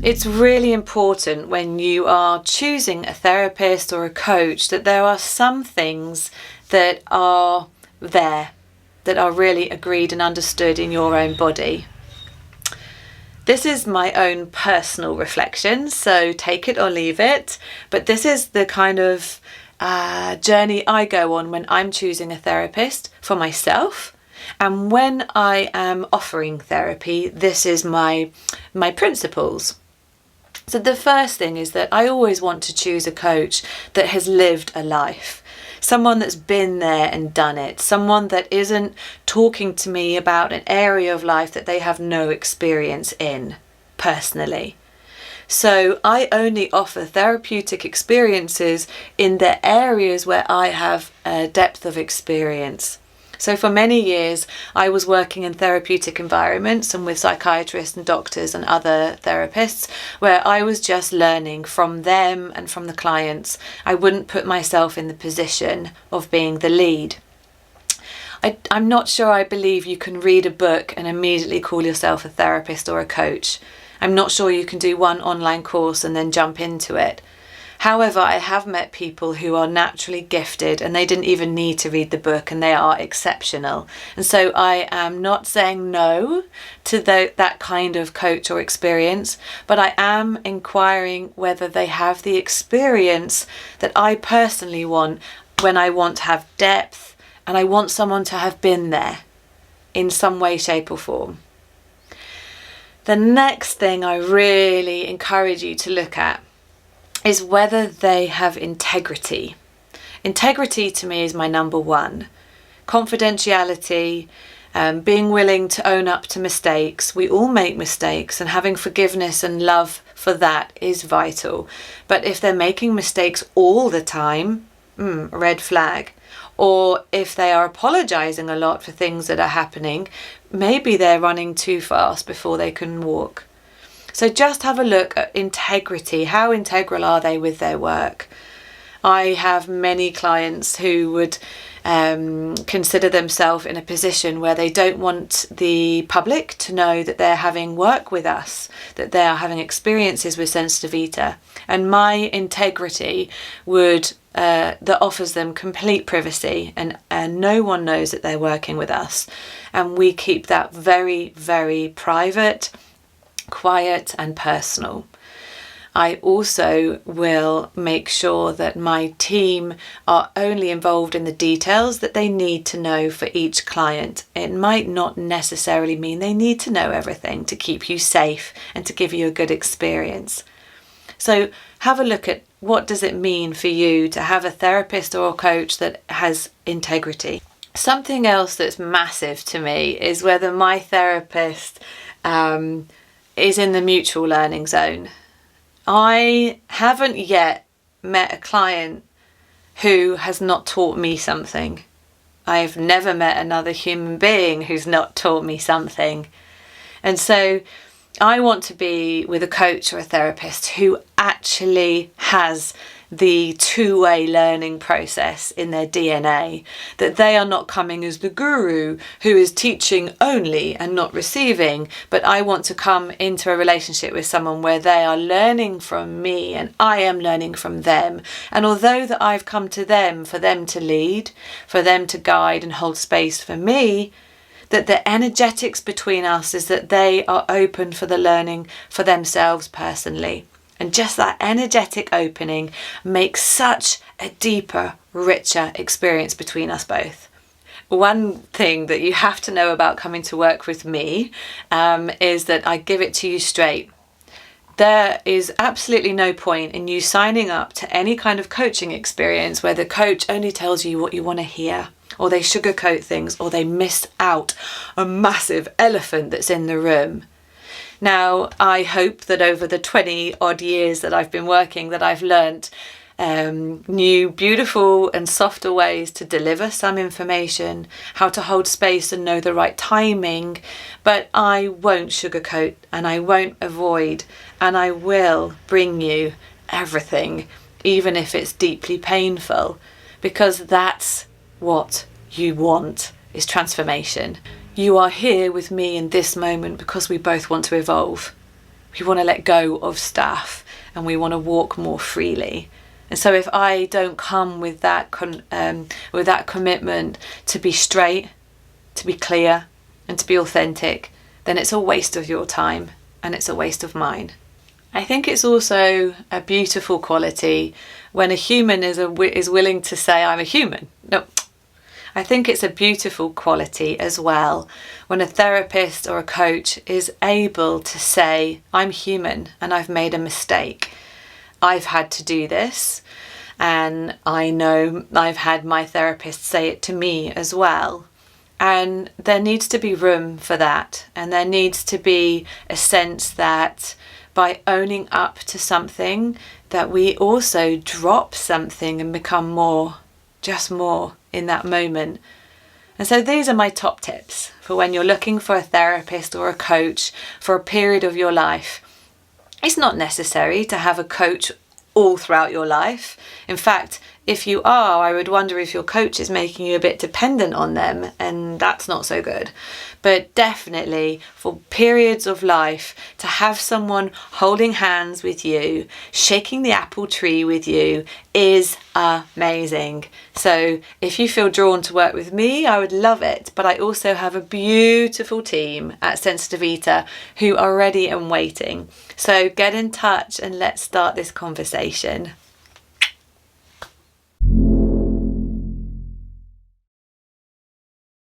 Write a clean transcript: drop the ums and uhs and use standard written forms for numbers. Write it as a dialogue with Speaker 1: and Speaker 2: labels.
Speaker 1: It's really important when you are choosing a therapist or a coach that there are some things that are there, that are really agreed and understood in your own body. This is my own personal reflection, so take it or leave it, but this is the kind of journey I go on when I'm choosing a therapist for myself. And when I am offering therapy, this is my principles. So the first thing is that I always want to choose a coach that has lived a life, someone that's been there and done it, someone that isn't talking to me about an area of life that they have no experience in personally. So I only offer therapeutic experiences in the areas where I have a depth of experience. So for many years, I was working in therapeutic environments and with psychiatrists and doctors and other therapists where I was just learning from them and from the clients. I wouldn't put myself in the position of being the lead. I'm not sure I believe you can read a book and immediately call yourself a therapist or a coach. I'm not sure you can do one online course and then jump into it. However, I have met people who are naturally gifted and they didn't even need to read the book and they are exceptional. And so I am not saying no to that kind of coach or experience, but I am inquiring whether they have the experience that I personally want when I want to have depth and I want someone to have been there in some way, shape or form. The next thing I really encourage you to look at is whether they have integrity. Integrity to me is my number one. Confidentiality, being willing to own up to mistakes. We all make mistakes and having forgiveness and love for that is vital. But if they're making mistakes all the time, red flag. Or if they are apologizing a lot for things that are happening, maybe they're running too fast before they can walk. So just have a look at integrity. How integral are they with their work? I have many clients who would consider themselves in a position where they don't want the public to know that they're having work with us, that they are having experiences with Sensitivita. And my integrity that offers them complete privacy and no one knows that they're working with us. And we keep that very, very private, quiet and personal. I also will make sure that my team are only involved in the details that they need to know for each client. It might not necessarily mean they need to know everything to keep you safe and to give you a good experience. So have a look at what does it mean for you to have a therapist or a coach that has integrity. Something else that's massive to me is whether my therapist is in the mutual learning zone. I haven't yet met a client who has not taught me something. I've never met another human being who's not taught me something. And so I want to be with a coach or a therapist who actually has the two-way learning process in their DNA, that they are not coming as the guru who is teaching only and not receiving, but I want to come into a relationship with someone where they are learning from me and I am learning from them. And although that I've come to them for them to lead, for them to guide and hold space for me, that the energetics between us is that they are open for the learning for themselves personally. And just that energetic opening makes such a deeper, richer experience between us both. One thing that you have to know about coming to work with me is that I give it to you straight. There is absolutely no point in you signing up to any kind of coaching experience where the coach only tells you what you want to hear, or they sugarcoat things, or they miss out a massive elephant that's in the room. Now, I hope that over the 20 odd years that I've been working that I've learnt new, beautiful and softer ways to deliver some information, how to hold space and know the right timing, but I won't sugarcoat and I won't avoid, and I will bring you everything, even if it's deeply painful, because that's what you want, is transformation. You are here with me in this moment because we both want to evolve. We want to let go of stuff and we want to walk more freely. And so if I don't come with that commitment to be straight, to be clear, and to be authentic, then it's a waste of your time and it's a waste of mine. I think it's also a beautiful quality when a human is willing to say, I'm a human. No, I think it's a beautiful quality as well when a therapist or a coach is able to say, I'm human and I've made a mistake. I've had to do this, and I know I've had my therapist say it to me as well. And there needs to be room for that, and there needs to be a sense that by owning up to something, that we also drop something and become more, just more in that moment. And so these are my top tips for when you're looking for a therapist or a coach for a period of your life. It's not necessary to have a coach all throughout your life. In fact, if you are, I would wonder if your coach is making you a bit dependent on them, and that's not so good. But definitely for periods of life, to have someone holding hands with you, shaking the apple tree with you is amazing. So if you feel drawn to work with me, I would love it. But I also have a beautiful team at Sensitivita who are ready and waiting. So get in touch and let's start this conversation.